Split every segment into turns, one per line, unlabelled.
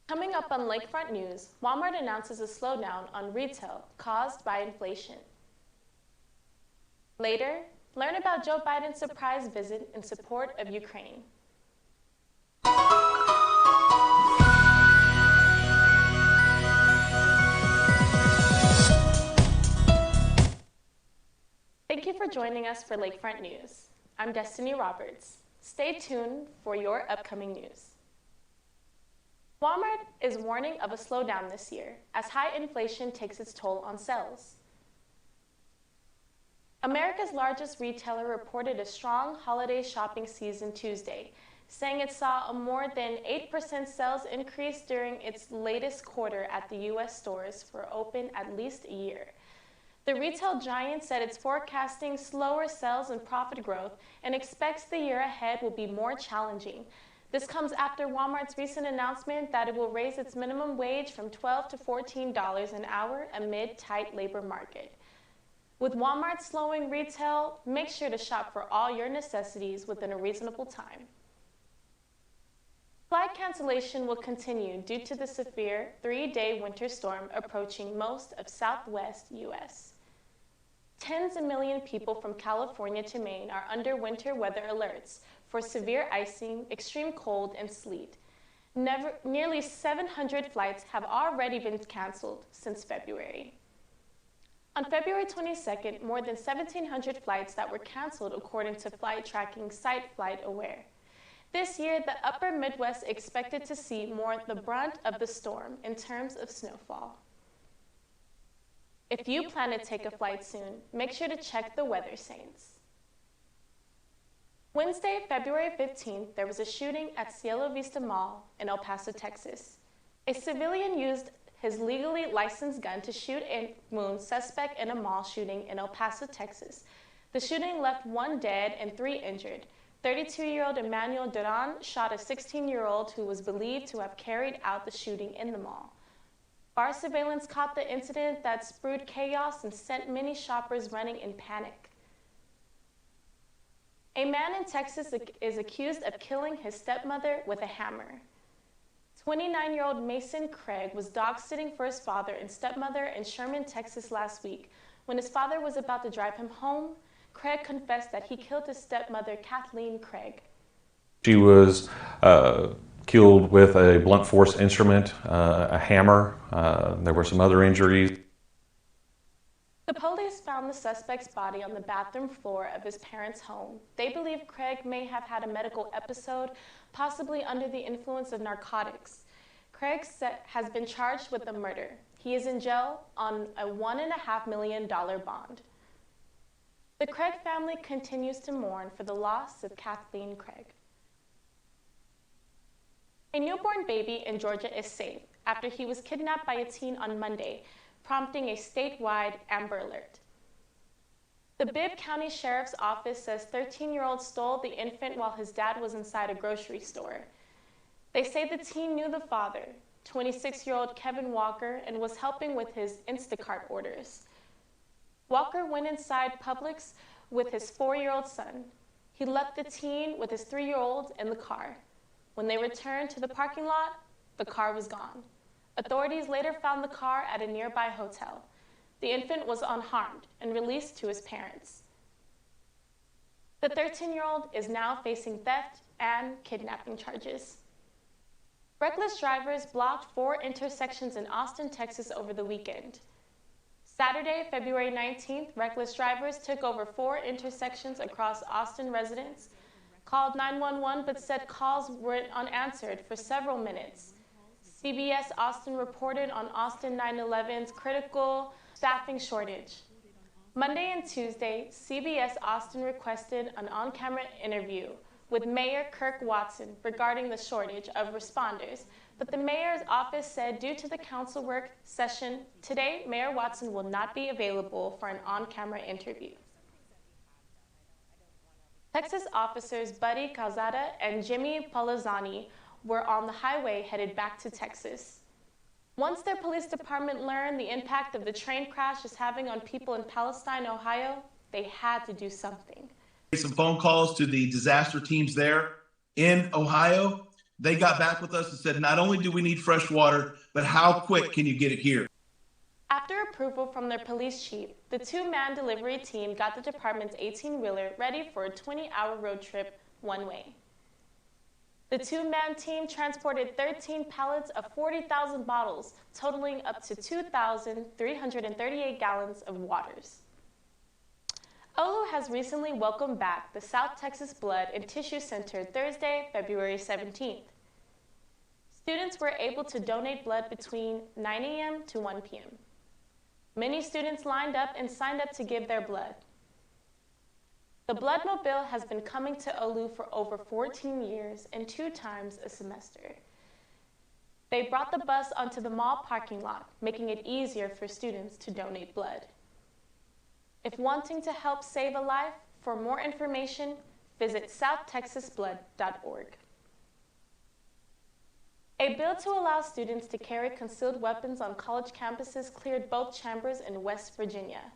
Coming up on Lakefront News, Walmart announces a slowdown on retail caused by inflation. Later, learn about Joe Biden's surprise visit in support of Ukraine. Thank you for joining us for Lakefront News. I'm Destinee Roberts. Stay tuned for your upcoming news. Walmart is warning of a slowdown this year as high inflation takes its toll on sales. America's largest retailer reported a strong holiday shopping season Tuesday, saying it saw a more than 8% sales increase during its latest quarter at the U.S. stores for open at least a year. The retail giant said it's forecasting slower sales and profit growth and expects the year ahead will be more challenging. This comes after Walmart's recent announcement that it will raise its minimum wage from $12 to $14 an hour amid tight labor market. With Walmart slowing retail, make sure to shop for all your necessities within a reasonable time. Flight cancellation will continue due to the severe 3-day winter storm approaching most of southwest U.S. Tens of millions of people from California to Maine are under winter weather alerts for severe icing, extreme cold, and sleet. Nearly 700 flights have already been canceled since February. On February 22nd, more than 1,700 flights that were canceled according to flight tracking site FlightAware. This year, the upper Midwest expected to see more the brunt of the storm in terms of snowfall. If you plan to take a flight soon, make sure to check the weather saints. Wednesday, February 15th, there was a shooting at Cielo Vista Mall in El Paso, Texas. A civilian used his legally licensed gun to shoot and wound suspect in a mall shooting in El Paso, Texas. The shooting left 1 dead and 3 injured. 32-year-old Emmanuel Duran shot a 16-year-old who was believed to have carried out the shooting in the mall. Bar surveillance caught the incident that spurred chaos and sent many shoppers running in panic. A man in Texas is accused of killing his stepmother with a hammer. 29-year-old Mason Craig was dog-sitting for his father and stepmother in Sherman, Texas last week. When his father was about to drive him home, Craig confessed that he killed his stepmother, Kathleen Craig.
She was killed with a blunt force instrument, a hammer. There were some other injuries.
The police found the suspect's body on the bathroom floor of his parents' home. They believe Craig may have had a medical episode, possibly under the influence of narcotics. Craig has been charged with the murder. He is in jail on a $1.5 million bond. The Craig family continues to mourn for the loss of Kathleen Craig. A newborn baby in Georgia is safe after he was kidnapped by a teen on Monday, prompting a statewide Amber Alert. The Bibb County Sheriff's Office says 13-year-old stole the infant while his dad was inside a grocery store. They say the teen knew the father, 26-year-old Kevin Walker, and was helping with his Instacart orders. Walker went inside Publix with his 4-year-old son. He left the teen with his 3-year-old in the car. When they returned to the parking lot, the car was gone. Authorities later found the car at a nearby hotel. The infant was unharmed and released to his parents. The 13-year-old is now facing theft and kidnapping charges. Reckless drivers blocked 4 intersections in Austin, Texas over the weekend. Saturday, February 19th, reckless drivers took over 4 intersections across Austin. Residents called 911 but said calls were unanswered for several minutes. CBS Austin reported on Austin 911's critical staffing shortage. Monday and Tuesday, CBS Austin requested an on-camera interview with Mayor Kirk Watson regarding the shortage of responders, but the mayor's office said due to the council work session today, Mayor Watson will not be available for an on-camera interview. Texas officers Buddy Calzada and Jimmy Palazzani were on the highway headed back to Texas. Once their police department learned the impact of the train crash is having on people in Palestine, Ohio, they had to do something.
Some phone calls to the disaster teams there in Ohio. They got back with us and said, not only do we need fresh water, but how quick can you get it here?
After approval from their police chief, the two-man delivery team got the department's 18-wheeler ready for a 20-hour road trip one way. The two-man team transported 13 pallets of 40,000 bottles, totaling up to 2,338 gallons of waters. OLU has recently welcomed back the South Texas Blood and Tissue Center Thursday, February 17th. Students were able to donate blood between 9 a.m. to 1 p.m. Many students lined up and signed up to give their blood. The Bloodmobile has been coming to OLU for over 14 years and 2 times a semester. They brought the bus onto the mall parking lot, making it easier for students to donate blood. If wanting to help save a life, for more information, visit southtexasblood.org. A bill to allow students to carry concealed weapons on college campuses cleared both chambers in West Virginia.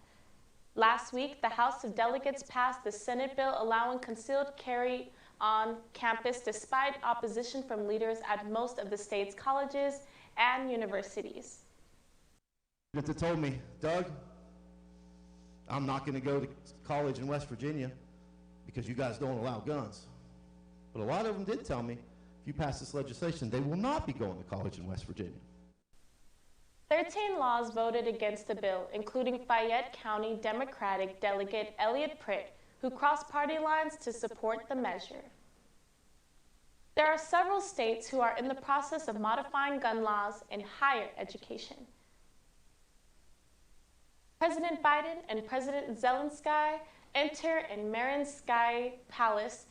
Last week, the House of Delegates passed the Senate bill allowing concealed carry on campus despite opposition from leaders at most of the state's colleges and universities.
If they told me, Doug, I'm not going to go to college in West Virginia because you guys don't allow guns. But a lot of them did tell me, if you pass this legislation, they will not be going to college in West Virginia.
13 laws voted against the bill, including Fayette County Democratic Delegate Elliot Pritt, who crossed party lines to support the measure. There are several states who are in the process of modifying gun laws in higher education. President Biden and President Zelensky enter in Mariinsky Palace,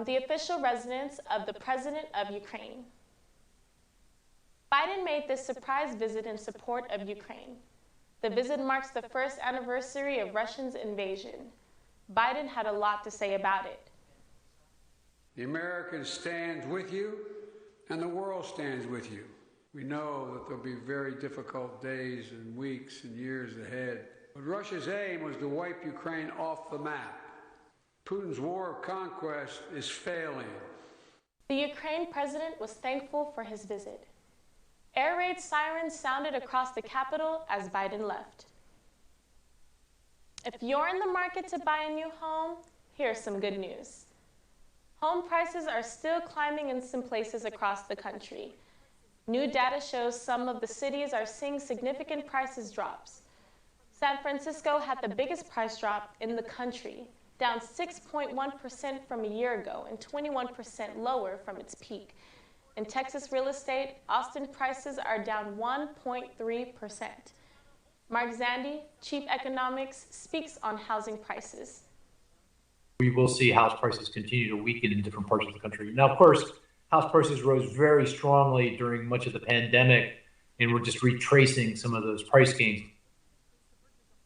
the official residence of the President of Ukraine. Biden made this surprise visit in support of Ukraine. The visit marks the first anniversary of Russia's invasion. Biden had a lot to say about it.
The American stands with you, and the world stands with you. We know that there'll be very difficult days and weeks and years ahead. But Russia's aim was to wipe Ukraine off the map. Putin's war of conquest is failing.
The Ukraine president was thankful for his visit. Air raid sirens sounded across the capital as Biden left. If you're in the market to buy a new home, here's some good news. Home prices are still climbing in some places across the country. New data shows some of the cities are seeing significant prices drops. San Francisco had the biggest price drop in the country, down 6.1% from a year ago and 21% lower from its peak. In Texas real estate, Austin prices are down 1.3%. Mark Zandi, Chief Economics, speaks on housing prices.
We will see house prices continue to weaken in different parts of the country. Now, of course, house prices rose very strongly during much of the pandemic, and we're just retracing some of those price gains.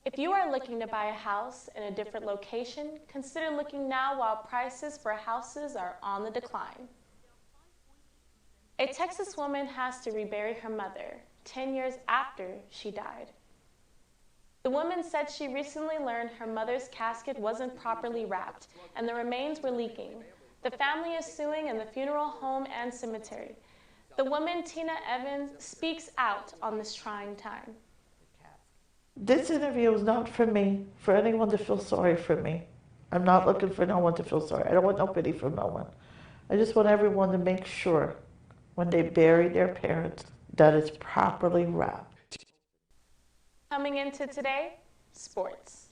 If you are looking to buy a house in a different location, consider looking now while prices for houses are on the decline. A Texas woman has to rebury her mother 10 years after she died. The woman said she recently learned her mother's casket wasn't properly wrapped and the remains were leaking. The family is suing in the funeral home and cemetery. The woman, Tina Evans, speaks out on this trying time.
This interview is not for me, for anyone to feel sorry for me. I'm not looking for no one to feel sorry. I don't want no pity from no one. I just want everyone to make sure when they bury their parents that it's properly wrapped.
Coming into today, sports.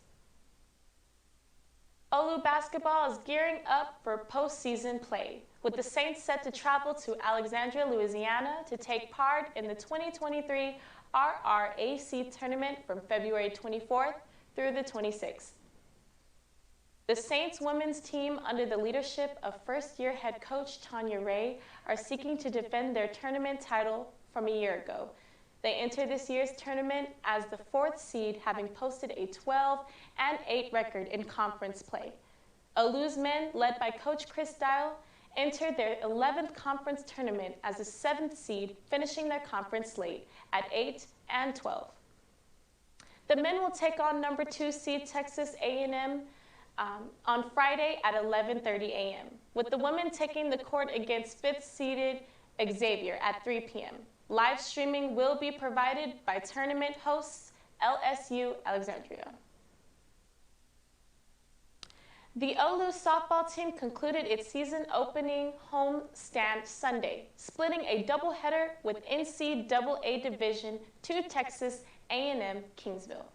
OLU basketball is gearing up for postseason play, with the Saints set to travel to Alexandria, Louisiana to take part in the 2023 RRAC tournament from February 24th through the 26th. The Saints women's team, under the leadership of first-year head coach Tanya Ray, are seeking to defend their tournament title from a year ago. They enter this year's tournament as the 4th seed, having posted a 12-8 record in conference play. OLU's men, led by Coach Chris Dial, entered their 11th conference tournament as the 7th seed, finishing their conference slate at 8-12. The men will take on number 2 seed Texas A&M on Friday at 11:30 a.m., with the women taking the court against fifth-seeded Xavier at 3 p.m. Live streaming will be provided by tournament hosts LSU Alexandria. The Olu softball team concluded its season-opening homestand Sunday, splitting a doubleheader with NCAA Division II Texas A&M Kingsville.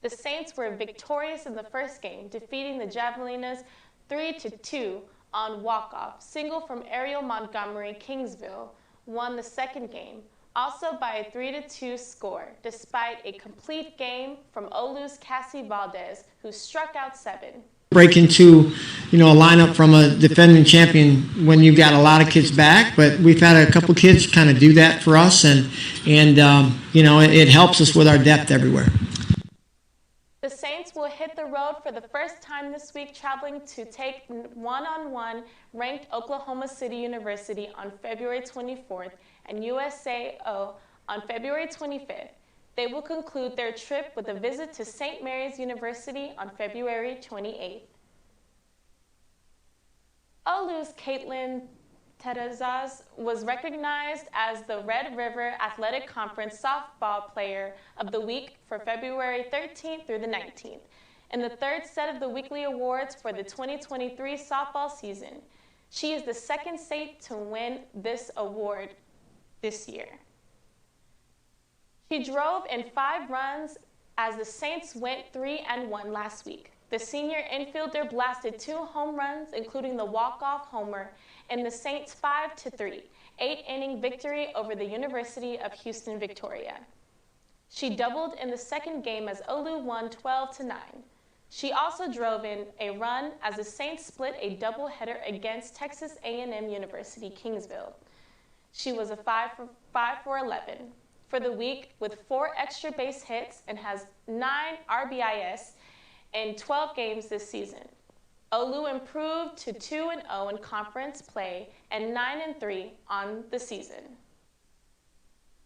The Saints were victorious in the first game, defeating the Javelinas 3-2 on walk-off. Single from Ariel Montgomery. Kingsville won the second game, also by a 3-2 score, despite a complete game from Olu's Cassie Valdez, who struck out 7.
Break into, a lineup from a defending champion when you've got a lot of kids back, but we've had a couple kids kind of do that for us, and it helps us with our depth everywhere.
The Saints will hit the road for the first time this week, traveling to take one-on-one ranked Oklahoma City University on February 24th and USAO on February 25th. They will conclude their trip with a visit to St. Mary's University on February 28th. Olu's Caitlin Terrazas was recognized as the Red River Athletic Conference Softball Player of the Week for February 13th through the 19th, in the third set of the weekly awards for the 2023 softball season. She is the second state to win this award this year. She drove in 5 runs as the Saints went 3-1 last week. The senior infielder blasted 2 home runs, including the walk-off homer, in the Saints' 5-3, 8-inning victory over the University of Houston Victoria. She doubled in the second game as Olu won 12-9. She also drove in a run as the Saints split a doubleheader against Texas A&M University Kingsville. She was a 5 for 11 for the week with 4 extra base hits and has 9 RBIs in 12 games this season. Olu improved to 2-0 in conference play and 9-3 on the season.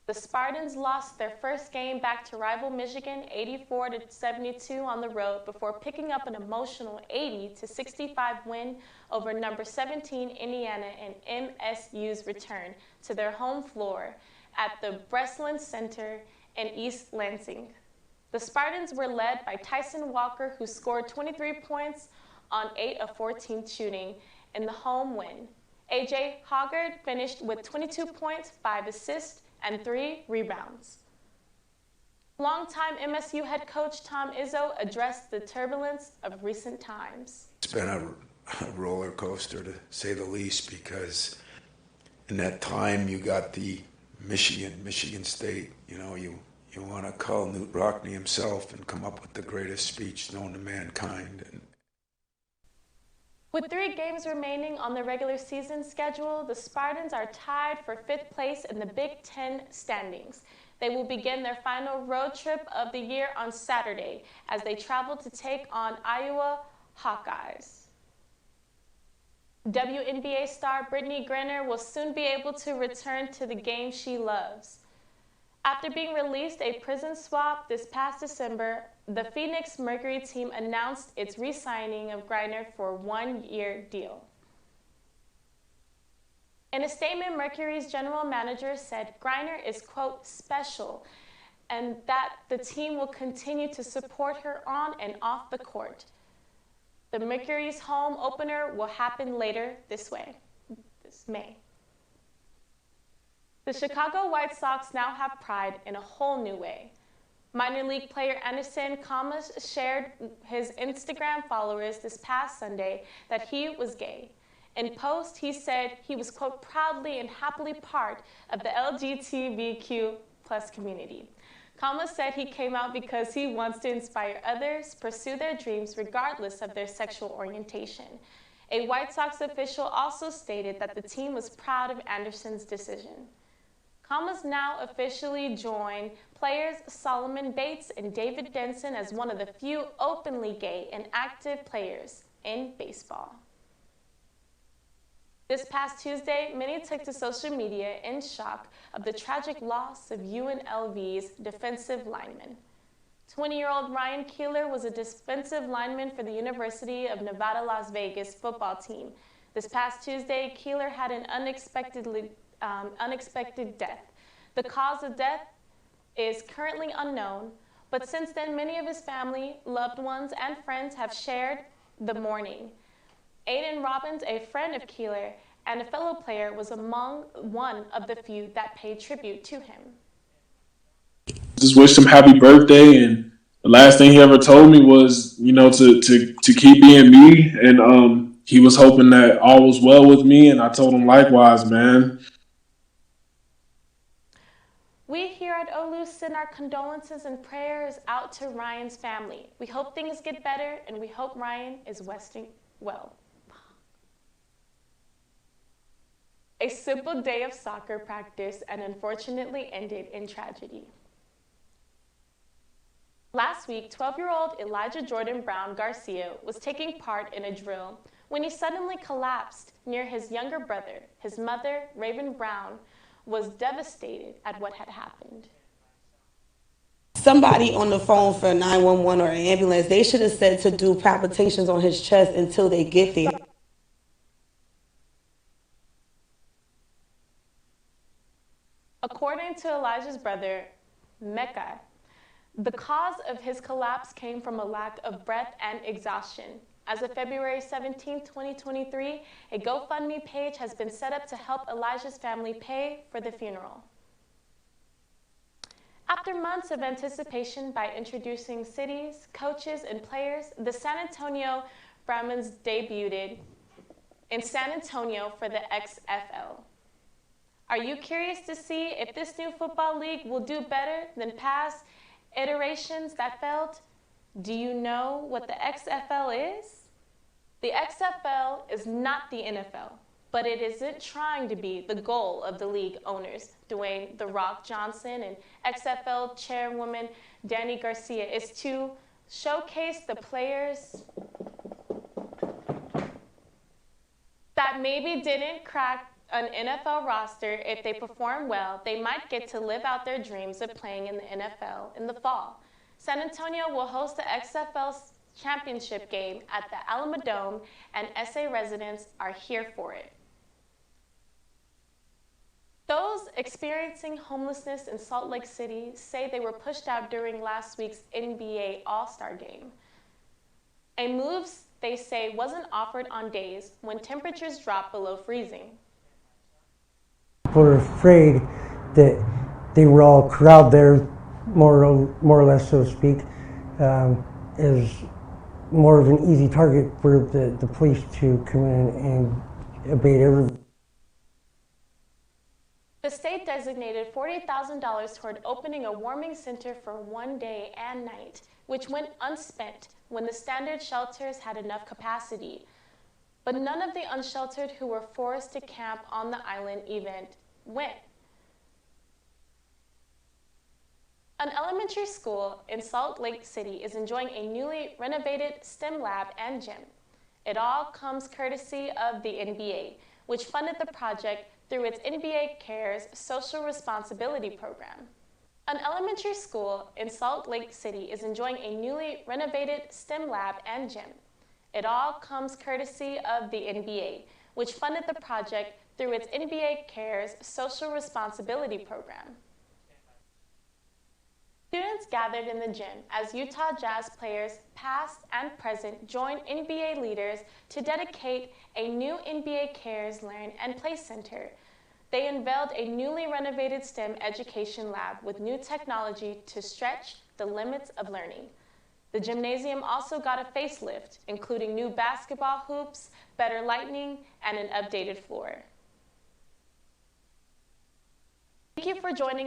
The Spartans lost their first game back to rival Michigan 84-72 on the road before picking up an emotional 80-65 win over number 17 Indiana in MSU's return to their home floor at the Breslin Center in East Lansing. The Spartans were led by Tyson Walker, who scored 23 points on 8 of 14 shooting in the home win. AJ Hoggard finished with 22 points, 5 assists, and 3 rebounds. Longtime MSU head coach Tom Izzo addressed the turbulence of recent times.
It's been a roller coaster, to say the least, because in that time you got the Michigan State, you want to call Newt Rockne himself and come up with the greatest speech known to mankind.
With 3 games remaining on the regular season schedule, the Spartans are tied for 5th place in the Big Ten standings. They will begin their final road trip of the year on Saturday as they travel to take on Iowa Hawkeyes. WNBA star Brittany Griner will soon be able to return to the game she loves. After being released a prison swap this past December, the Phoenix Mercury team announced its re-signing of Griner for a 1-year deal. In a statement, Mercury's general manager said Griner is, quote, special, and that the team will continue to support her on and off the court. The Mercury's home opener will happen later this May. The Chicago White Sox now have pride in a whole new way. Minor league player Anderson Camas shared his Instagram followers this past Sunday that he was gay. In post, he said he was, quote, proudly and happily part of the LGBTQ+ community. Camas said he came out because he wants to inspire others pursue their dreams regardless of their sexual orientation. A White Sox official also stated that the team was proud of Anderson's decision. Camas now officially join players Solomon Bates and David Denson as one of the few openly gay and active players in baseball. This past Tuesday, many took to social media in shock of the tragic loss of UNLV's defensive lineman. 20-year-old Ryan Keeler was a defensive lineman for the University of Nevada, Las Vegas football team. This past Tuesday, Keeler had an unexpected death. The cause of death is currently unknown, but since then, many of his family, loved ones, and friends have shared the mourning. Aiden Robbins, a friend of Keeler and a fellow player, was among one of the few that paid tribute to him.
Just wished him happy birthday, and the last thing he ever told me was, to keep being me, and he was hoping that all was well with me, and I told him likewise, man.
We here at OLU send our condolences and prayers out to Ryan's family. We hope things get better, and we hope Ryan is resting well. A simple day of soccer practice and unfortunately ended in tragedy. Last week, 12-year-old Elijah Jordan Brown Garcia was taking part in a drill when he suddenly collapsed near his younger brother. His mother, Raven Brown, was devastated at what had happened.
Somebody on the phone for 911 or an ambulance, they should have said to do palpitations on his chest until they get there.
According to Elijah's brother, Mecca, the cause of his collapse came from a lack of breath and exhaustion. As of February 17, 2023, a GoFundMe page has been set up to help Elijah's family pay for the funeral. After months of anticipation by introducing cities, coaches, and players, the San Antonio Brahmins debuted in San Antonio for the XFL. Are you curious to see if this new football league will do better than past iterations that failed? Do you know what the XFL is? The XFL is not the NFL, but it isn't trying to be. The goal of the league owners, Dwayne "The Rock" Johnson and XFL chairwoman Danny Garcia, is to showcase the players that maybe didn't crack an NFL roster. If they perform well, they might get to live out their dreams of playing in the NFL in the fall. San Antonio will host the XFL championship game at the Alamodome, and SA residents are here for it. Those experiencing homelessness in Salt Lake City say they were pushed out during last week's NBA All-Star game. A move they say wasn't offered on days when temperatures dropped below freezing.
People were afraid that they would all crowd there, more or less, so to speak, as more of an easy target for the police to come in and abate everybody.
The state designated $40,000 toward opening a warming center for one day and night, which went unspent when the standard shelters had enough capacity. But none of the unsheltered who were forced to camp on the island event went. An elementary school in Salt Lake City is enjoying a newly renovated STEM lab and gym. It all comes courtesy of the NBA, which funded the project through its NBA Cares social responsibility program. An elementary school in Salt Lake City is enjoying a newly renovated STEM lab and gym. It all comes courtesy of the NBA, which funded the project through its NBA Cares social responsibility program. Students gathered in the gym as Utah Jazz players, past and present, joined NBA leaders to dedicate a new NBA Cares Learn and Play Center. They unveiled a newly renovated STEM education lab with new technology to stretch the limits of learning. The gymnasium also got a facelift, including new basketball hoops, better lighting, and an updated floor. Thank you for joining us.